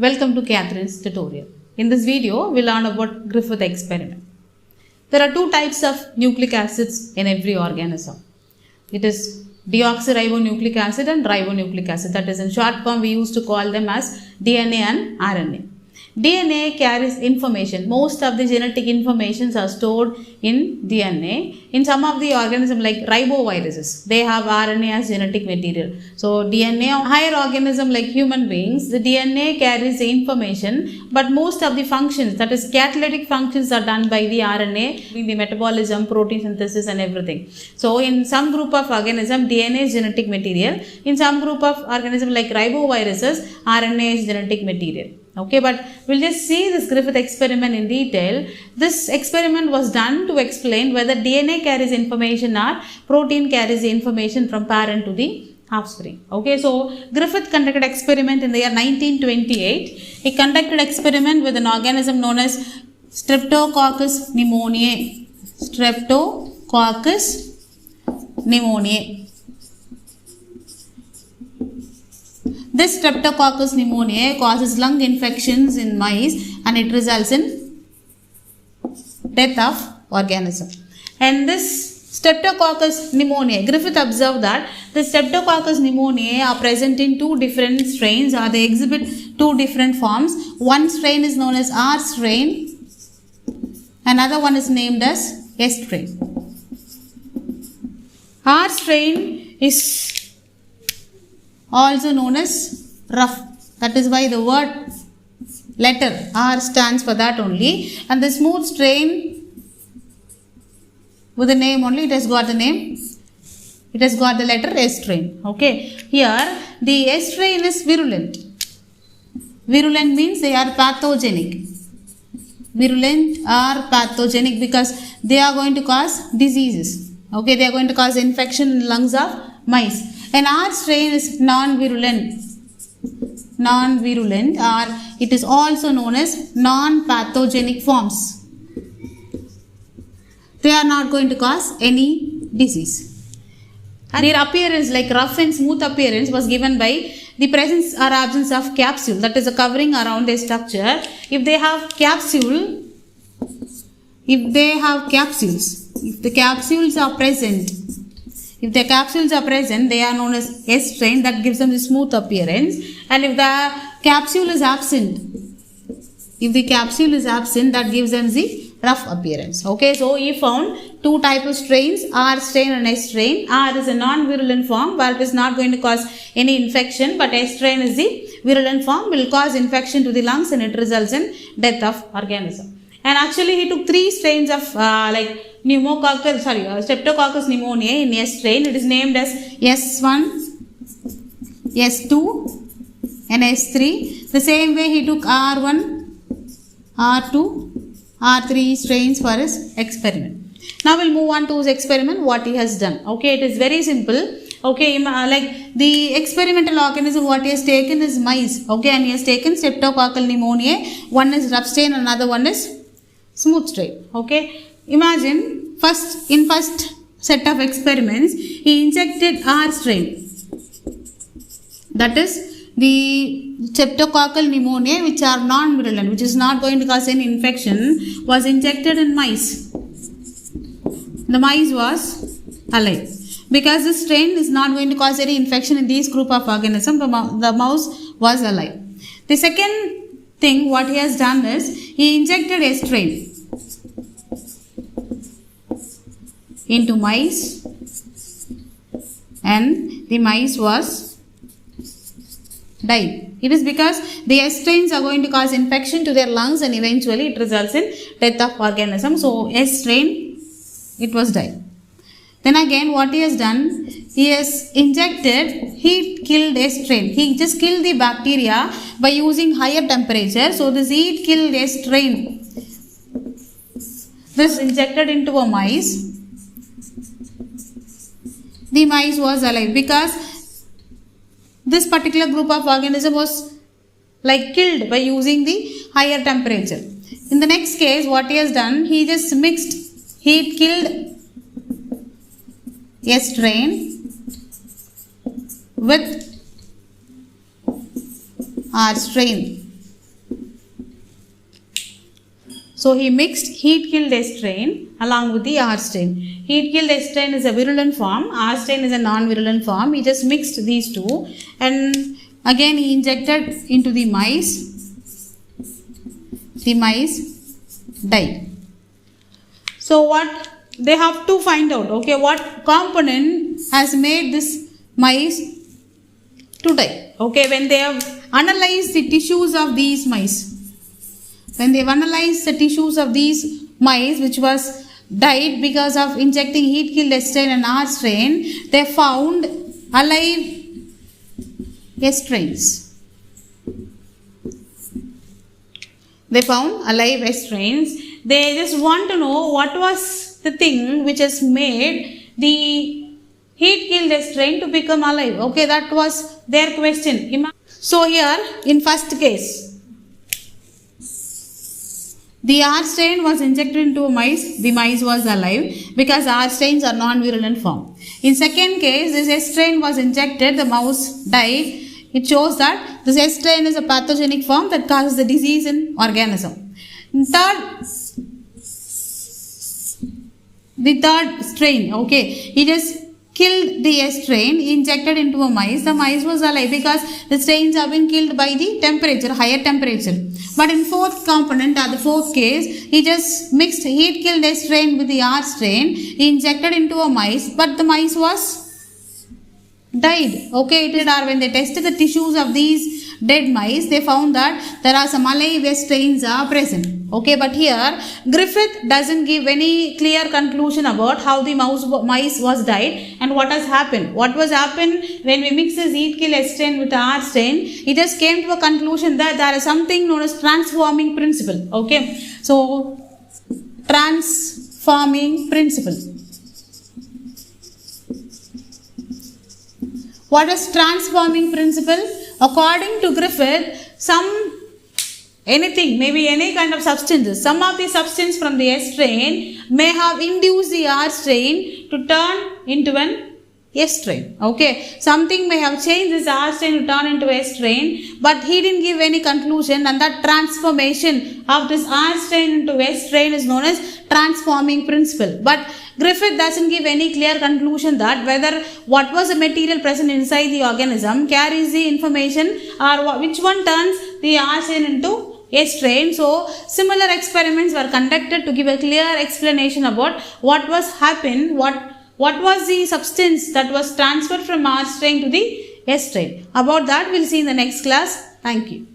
Welcome to Catherine's tutorial. In this video, we'll learn about Griffith experiment. There are two types of nucleic acids in every organism. It is deoxyribonucleic acid and ribonucleic acid. That is, in short form, we used to call them as DNA and RNA. DNA carries information. Most of the genetic informations are stored in DNA. In some of the organisms like riboviruses, they have RNA as genetic material. So DNA, higher organism like human beings, the DNA carries the information, but most of the functions, that is catalytic functions, are done by the RNA, in the metabolism, protein synthesis and everything. So in some group of organism, DNA is genetic material. In some group of organism like riboviruses, RNA is genetic material. Okay, but we'll just see this Griffith experiment in detail. This experiment was done to explain whether DNA carries information or protein carries the information from parent to the offspring. Okay, so Griffith conducted experiment in the year 1928. He conducted experiment with an organism known as Streptococcus pneumoniae. Streptococcus pneumoniae. This Streptococcus pneumoniae causes lung infections in mice and it results in death of organism. And this Streptococcus pneumoniae, Griffith observed that the Streptococcus pneumoniae are present in two different strains, or they exhibit two different forms. One strain is known as R strain, another one is named as S strain. R strain is also known as rough. That is why the word letter R stands for that only. And the smooth strain with the name only, it has got the name. It has got the letter S strain. Okay. Here the S strain is virulent. Virulent means they are pathogenic. Virulent or pathogenic because they are going to cause diseases. Okay. They are going to cause infection in lungs of mice. And R strain is non-virulent. Non-virulent, or it is also known as non-pathogenic forms. They are not going to cause any disease. And their appearance, like rough and smooth appearance, was given by the presence or absence of capsule, that is a covering around a structure. If they have capsule, if the capsules are present, they are known as S strain, that gives them the smooth appearance. And if the capsule is absent, that gives them the rough appearance. Okay, so he found two types of strains, R strain and S strain. R is a non-virulent form where it is not going to cause any infection, but S strain is the virulent form, will cause infection to the lungs and it results in death of organism. And actually he took three strains of Streptococcus pneumoniae in S strain. It is named as S1, S2 and S3. The same way he took R1, R2, R3 strains for his experiment. Now we'll move on to his experiment, what he has done. Okay, it is very simple. Okay, like the experimental organism what he has taken is mice. Okay, and he has taken Streptococcal pneumoniae. One is rough strain, another one is smooth strain. Okay, imagine in first set of experiments he injected R strain, that is the Streptococcal pneumoniae, which are non-virulent, which is not going to cause any infection, was injected in mice. The mice was alive because this strain is not going to cause any infection in these group of organisms. The mouse was alive. The second thing what he has done is he injected S strain into mice and the mice was died. It is because the S strains are going to cause infection to their lungs and eventually it results in death of organism. So S strain, it was died. Then again what he has done, he has injected heat killed S strain. He just killed the bacteria by using higher temperature. So this heat killed S strain, this injected into a mice. The mice was alive because this particular group of organism was like killed by using the higher temperature. In the next case what he has done, he just mixed heat killed S strain with R strain. So he mixed heat-killed S strain along with the R strain. Heat-killed S strain is a virulent form, R strain is a non-virulent form. He just mixed these two and again he injected into the mice. The mice died. So what they have to find out, okay, what component has made this mice to die. Okay, when they have analyzed the tissues of these mice, when they have analyzed the tissues of these mice which was died because of injecting heat-killed S strain and R strain, they found alive S strains. They found alive S strains. They just want to know what was the thing which has made the heat-killed S strain to become alive. Okay, that was their question. So here, in first case, the R strain was injected into a mice. The mice was alive because R strains are non-virulent form. In second case, this S strain was injected. The mouse died. It shows that this S strain is a pathogenic form that causes the disease in organism. The third strain, okay, it is killed the S strain, injected into a mice. The mice was alive because the strains have been killed by the temperature, higher temperature. But in fourth component or the fourth case, he just mixed heat-killed S strain with the R strain. He injected into a mice, but the mice was died. Okay, it is when they tested the tissues of these dead mice, they found that there are some alive S strains are present. Okay, but here Griffith doesn't give any clear conclusion about how the mice was died and what has happened. What was happened when we mix this heat-killed S strain with the R strain, he just came to a conclusion that there is something known as transforming principle. Okay, so transforming principle. What is transforming principle? According to Griffith, anything, maybe any kind of substances, some of the substance from the S strain may have induced the R strain to turn into an S strain. Okay, something may have changed this R strain to turn into S strain, but he didn't give any conclusion, and that transformation of this R strain into S strain is known as transforming principle. But Griffith doesn't give any clear conclusion that whether what was the material present inside the organism carries the information or which one turns the R strain into S strain. So similar experiments were conducted to give a clear explanation about what was happened, what was the substance that was transferred from R strain to the S strain. About that we'll see in the next class. Thank you.